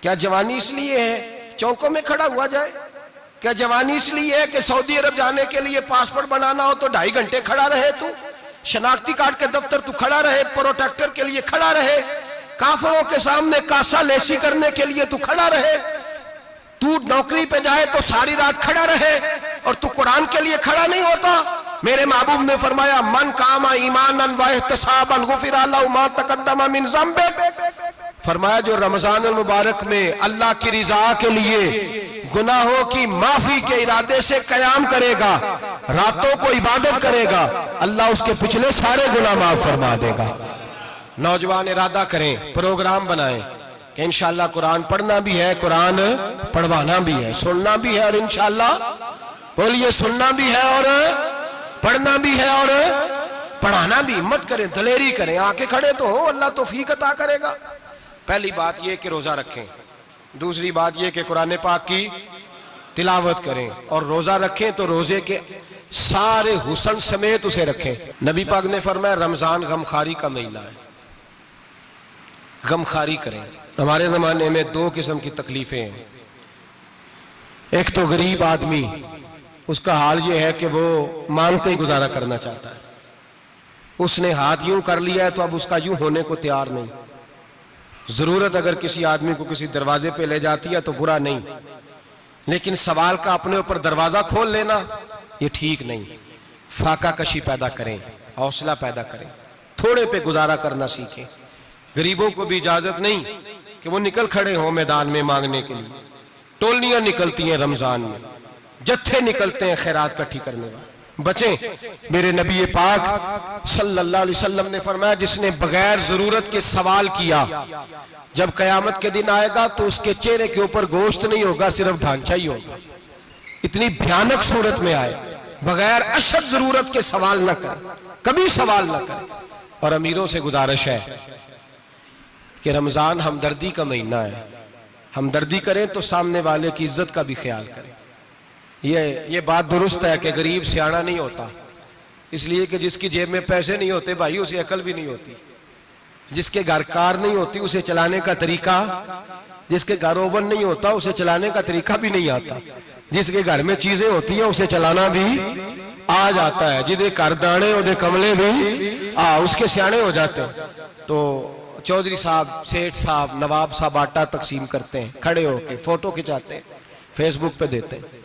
क्या जवानी इसलिए है चौकों में खड़ा हुआ जाए? क्या जवानी इसलिए है कि सऊदी अरब जाने के लिए पासपोर्ट बनाना हो तो 2.5 घंटे खड़ा रहे तू, शनाख्ती कार्ड के दफ्तर तू खड़ा रहे, प्रोटेक्टर के लिए खड़ा रहे, काफिरों के सामने कासा लेसी करने के लिए तू खड़ा रहे, तू नौकरी पे जाए तो सारी रात खड़ा रहे, और तू कुरान के लिए खड़ा नहीं होता? मेरे महबूब ने फरमाया मन कामा ईमानन व इहतिसाबन गुफिरा लहु मा तक़द्दम मिन ज़ंबि। फरमाया जो रमजान मुबारक में अल्लाह की रिजा के लिए गुनाहों की माफी के इरादे से कयाम करेगा, रातों को इबादत करेगा, अल्लाह उसके पिछले सारे गुनाह माफ फरमा देगा। नौजवान इरादा करें, प्रोग्राम बनाएं कि इंशाअल्लाह कुरान पढ़ना भी है, कुरान पढ़वाना भी है, सुनना भी है, और इंशाअल्लाह बोलिए सुनना भी है और पढ़ना भी है और पढ़ाना भी। हिम्मत करें, दलेरी करें, आके खड़े तो हो, अल्लाह तौफीक अता करेगा। पहली बात यह कि रोजा रखें, दूसरी बात यह कि कुरान पाक की तिलावत करें, और रोजा रखें तो रोजे के सारे हुस्न समेत उसे रखें। नबी पाक ने फरमाया रमजान गमखारी का महीना है, गमखारी करें। हमारे जमाने में 2 किस्म की तकलीफें हैं। एक तो गरीब आदमी, उसका हाल यह है कि वो मांगते ही गुजारा करना चाहता है, उसने हाथ यूं कर लिया है तो अब उसका यूं होने को तैयार नहीं। जरूरत अगर किसी आदमी को किसी दरवाजे पे ले जाती है तो बुरा नहीं, लेकिन सवाल का अपने ऊपर दरवाजा खोल लेना ये ठीक नहीं। फाका कशी पैदा करें, हौसला पैदा करें, थोड़े पे गुजारा करना सीखें। गरीबों को भी इजाजत नहीं कि वो निकल खड़े हों मैदान में मांगने के लिए। टोलियां निकलती हैं रमजान में, जत्थे निकलते हैं खैरात इकट्ठी करने वाले। बचें। मेरे नबी पाक सल्लल्लाहु अलैहि वसल्लम ने फरमाया जिसने बगैर जरूरत के सवाल किया, जब कयामत के दिन आएगा तो उसके चेहरे के ऊपर गोश्त नहीं होगा, सिर्फ ढांचा ही होगा। इतनी भयानक सूरत में आए, बगैर अशद जरूरत के सवाल न कर, कभी सवाल न कर। और अमीरों से गुजारिश है कि रमजान हमदर्दी का महीना है, हमदर्दी करें तो सामने वाले की इज्जत का भी ख्याल करें। ये बात दुरुस्त है कि गरीब सियाना नहीं होता, इसलिए कि जिसकी जेब में पैसे नहीं होते भाई उसे अकल भी नहीं होती। जिसके घर कार नहीं होती उसे चलाने का तरीका, जिसके घर ओवन नहीं होता उसे चलाने का तरीका भी नहीं आता। जिसके घर में चीजें होती हैं उसे चलाना भी आ जाता है। जिदे घर दाने उदे कमले भी उसके सियाने हो जाते हैं। तो चौधरी साहब, सेठ साहब, नवाब साहब आटा तकसीम करते हैं, खड़े होके फोटो खिंचाते हैं, फेसबुक पे देते हैं,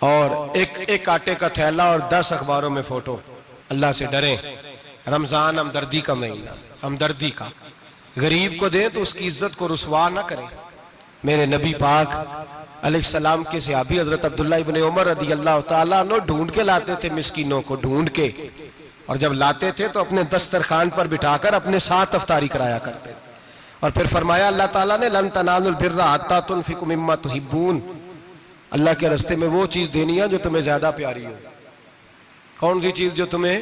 और एक आटे का थैला और 10 अखबारों में फोटो। अल्लाह से डरें। रमजान हमदर्दी का महीना, हमदर्दी का। गरीब को दें तो उसकी इज्जत को रुसवा ना करें, मेरे नबी पाक अलैहिस्सलाम के सहाबी हजरत अब्दुल्ला इब्न उमर रदी अल्लाह ताला अन्हु ढूंढ के लाते थे मिस्कीनों को, ढूंढ के, और जब लाते थे तो अपने दस्तरखान पर बिठाकर अपने साथ अफ्तारी कराया करते थे। और फिर फरमाया अल्लाह ताला ने, लन तनालुल बिर्रा हत्ता तुनफिकु मिम्मा तुहिब्बून, अल्लाह के रास्ते में वो चीज देनी है जो तुम्हें ज्यादा प्यारी हो। कौन सी चीज जो तुम्हें,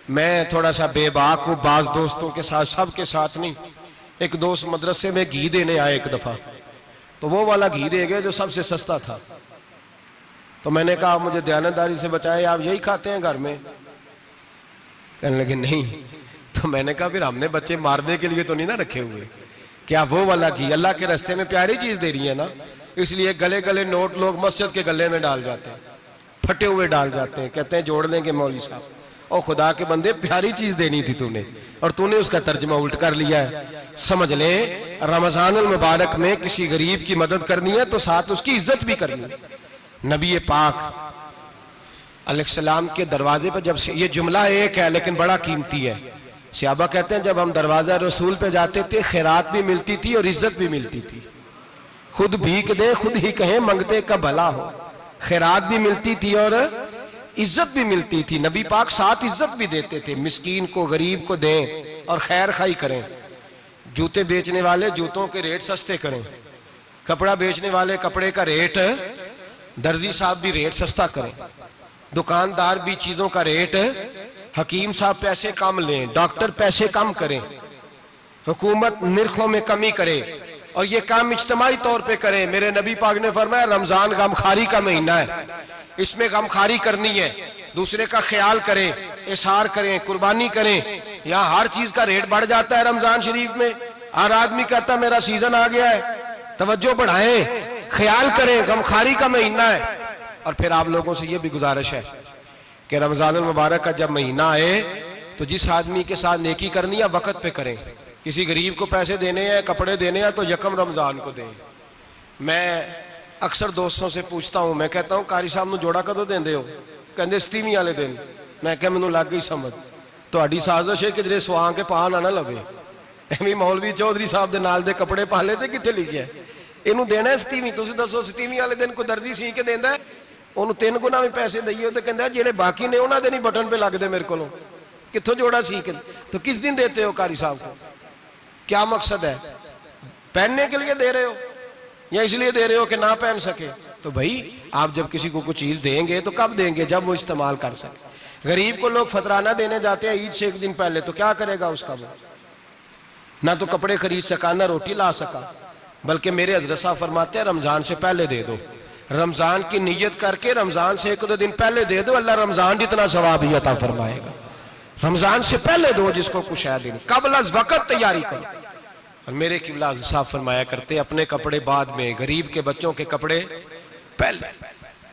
मैं थोड़ा सा बेबाक हूं, बाज दोस्तों के साथ, सबके साथ नहीं। एक दोस्त मदरसे में घी देने आए एक दफा, तो वो वाला घी दे गए जो सबसे सस्ता था। तो मैंने कहा मुझे दयानतदारी से बचाए, आप यही खाते हैं घर में? कहने लगे नहीं। तो मैंने कहा फिर हमने बच्चे मारने के लिए तो नहीं ना रखे हुए, क्या वो वाला घी अल्लाह के रास्ते में प्यारी चीज दे रही है ना, इसलिए गले गले नोट लोग मस्जिद के गले में डाल जाते हैं, फटे हुए डाल जाते हैं, कहते हैं जोड़ लेंगे मौलवी साहब। और खुदा के बंदे, प्यारी चीज देनी थी तूने और तूने उसका तर्जमा उल्ट कर लिया है। समझ ले, रमजानुल मुबारक में किसी गरीब की मदद करनी है तो साथ उसकी इज्जत भी करनी है। नबी पाक अलैहिस्सलाम के दरवाजे पर जब से, ये जुमला एक है लेकिन बड़ा कीमती है, सहाबा कहते हैं जब हम दरवाजा रसूल पे जाते थे खैरात भी मिलती थी और इज्जत भी मिलती थी। खुद भीख दे खुद ही कहें मंगते का भला हो, खैरात भी मिलती थी और इज्जत भी मिलती थी। नबी पाक साथ इज्जत भी देते थे, मिस्कीन को गरीब को दें और खैर खाई करें। जूते बेचने वाले जूतों के रेट सस्ते करें, कपड़ा बेचने वाले कपड़े का रेट, दर्जी साहब भी रेट सस्ता करें, दुकानदार भी चीजों का रेट, हकीम साहब पैसे कम लें, डॉक्टर पैसे कम करें, हुकूमत निर्खों में कमी करे और ये काम इज्तिमाई तौर पे करें। मेरे नबी पाक ने फरमाया रमजान गमखारी का महीना है, इसमें गमखारी करनी है, दूसरे का ख्याल करें, इशार करें, कुर्बानी करें। यहाँ हर चीज का रेट बढ़ जाता है रमजान शरीफ में। हर आदमी कहता मेरा सीजन आ गया है, तवज्जो बढ़ाएं, ख्याल करें, गमखारी का महीना है। और फिर आप लोगों से ये भी गुजारिश है कि रमजानुल मुबारक का जब महीना आए तो जिस आदमी के साथ नेकी करनी है वक्त पे करें। किसी गरीब को पैसे देने हैं, कपड़े देने हैं तो यकम रमजान को दें। मैं अक्सर दोस्तों से पूछता हूं, मैं कहता हूं कारी साहब नूं जोड़ा कदों देंदे हो? कहंदे 27 वाले दिन। मैं कहा मैनूं लग गई समझ, तुहाडी साजिश है किधरे सवा के पा ना लवे। एवं मौलवी चौधरी साहब दे नाल दे कपड़े पा ले ते कित्थे लिखिआ इहनूं देना 27? तुसीं दसो 27 वाले दिन कोई दर्जी सी के देंदा है? ਉਹਨੂੰ 3 ਗੁਣਾ ਵੀ पैसे दईए तो कहता ਜਿਹੜੇ बाकी ने उन्होंने नहीं बटन पे लगते मेरे को, कितों जोड़ा सीख। तो किस दिन देते हो कारी साहब को? क्या मकसद है? पहनने के लिए दे रहे हो या इसलिए दे रहे हो कि ना पहन सके? तो भाई आप जब किसी को कुछ चीज देंगे तो कब देंगे? जब वो इस्तेमाल कर सके। गरीब को लोग फतराना देने जाते हैं ईद से एक दिन पहले, तो क्या करेगा उसका? वो ना तो कपड़े खरीद सका ना रोटी ला सका। बल्कि मेरे हजरत साहब फरमाते हैं रमजान से पहले दे दो, रमजान की नीयत करके रमजान से 1-2 दिन पहले दे दो, अल्लाह रमजान जितना सवाब ही अता फरमाएगा। रमजान से पहले दो जिसको कुछ है दिन, कबल अज़ वक़्त तैयारी करो। और मेरे किबला साहब फरमाया करते अपने कपड़े बाद में, गरीब के बच्चों के कपड़े पहले,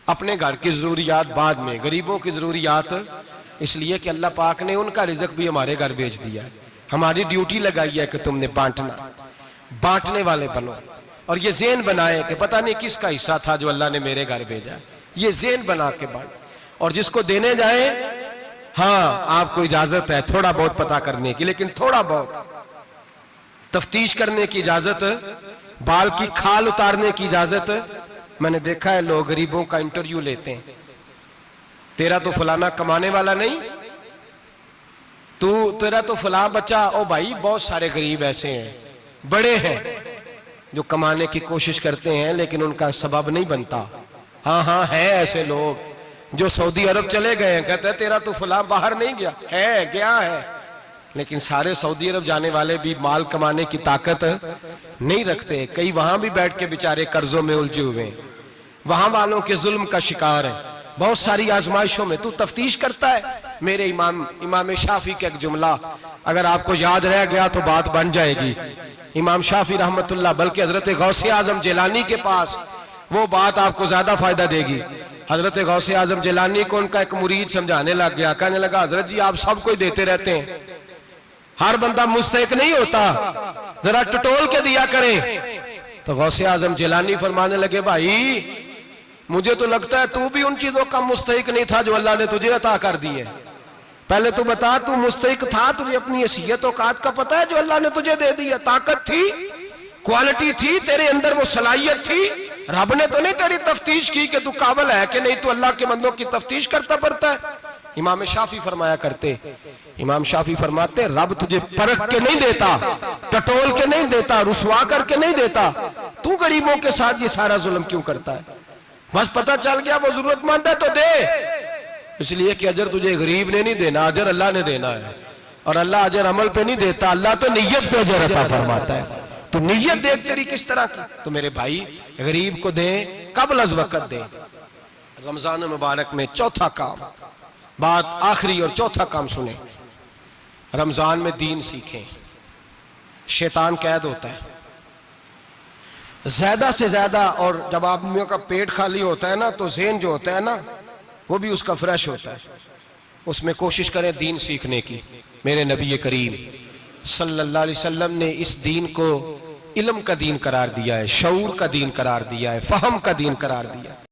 अपने घर की जरूरियात बाद में, गरीबों की जरूरियात इसलिए कि अल्लाह पाक ने उनका रिज़्क़ भी हमारे घर भेज दिया। हमारी ड्यूटी लगाई है कि तुमने बांटना, बांटने वाले बनो। और ये ज़ेन बनाए कि पता नहीं किसका हिस्सा था जो अल्लाह ने मेरे घर भेजा, ये ज़ेन बना के बांट। और जिसको देने जाए, हाँ आपको इजाजत है थोड़ा बहुत पता करने की, लेकिन थोड़ा बहुत तफ्तीश करने की इजाजत, बाल की खाल उतारने की इजाजत। मैंने देखा है लोग गरीबों का इंटरव्यू लेते हैं, तेरा तो फलाना कमाने वाला नहीं, तेरा तो फलां बच्चा। ओ भाई बहुत सारे गरीब ऐसे हैं, बड़े हैं जो कमाने की कोशिश करते हैं लेकिन उनका सबब नहीं बनता। हाँ हाँ है ऐसे लोग जो सऊदी अरब चले गए हैं, कहते हैं तेरा तो फलां बाहर नहीं गया है, गया है, लेकिन सारे सऊदी अरब जाने वाले भी माल कमाने की ताकत नहीं रखते। कई वहां भी बैठ के बेचारे कर्जों में उलझे हुए हैं, वहां वालों के जुल्म का शिकार है, बहुत सारी आजमाइशों में। तू तफ्तीश करता है। मेरे इमाम शाफी का एक जुमला अगर आपको याद रह गया तो बात बन जाएगी। इमाम शाफी रहमतुल्लाह, बल्कि हजरत गौसे आजम जिलानी के पास वो बात आपको ज्यादा फायदा देगी। हजरत गौसे आजम जिलानी को उनका एक मुरीद समझाने लग गया, कहने लगा हजरत जी आप सबको ही देते रहते हैं, हर बंदा मुस्तहिक नहीं होता, जरा टटोल के दिया करें। तो गौसे आजम जिलानी फरमाने लगे भाई मुझे तो लगता है तू भी उन चीजों का मुस्तहिक नहीं था जो अल्लाह ने तुझे अता कर दी है। पहले तू बता, तू मुस्तहिक था? तुझे अपनी हैसियत औकात का पता है जो अल्लाह ने तुझे दे दी है? ताकत थी? क्वालिटी थी तेरे अंदर, वो सलाहियत थी। रब ने तो नहीं तेरी तफ्तीश की कि तू काबिल है कि नहीं, तू अल्लाह के बंदों की तफ्तीश करता पड़ता है। इमाम शाफी फरमाया करते, इमाम शाफी फरमाते, रब तुझे परख के नहीं देता, टटोल के नहीं देता, रुसवा करके नहीं देता, तू गरीबों के साथ ये सारा जुल्म क्यों करता है? बस पता चल गया वो जरूरतमंद है तो दे, इसलिए कि अजर तुझे गरीब ने नहीं देना, अजर अल्लाह ने देना है। और अल्लाह अजर अमल पे नहीं देता, अल्लाह तो नीयत पे अजर अता फरमाता है। तो नीयत देख तेरी किस तरह की। तो मेरे भाई गरीब को दे, कबल अज वक़्त दे। रमजान मुबारक में चौथा काम, बात आखिरी और चौथा काम सुने, रमजान में दीन सीखें। शैतान कैद होता है ज्यादा से ज्यादा, और जब आदमियों का पेट खाली होता है ना तो ज़हन जो होता है ना वो भी उसका फ्रेश होता है। उसमें कोशिश करें दीन सीखने की। मेरे नबी करीम सल्लल्लाहु अलैहि वसल्लम ने इस दीन को इल्म का दीन करार दिया है, शऊर का दीन करार दिया है, फहम का दीन करार दिया है।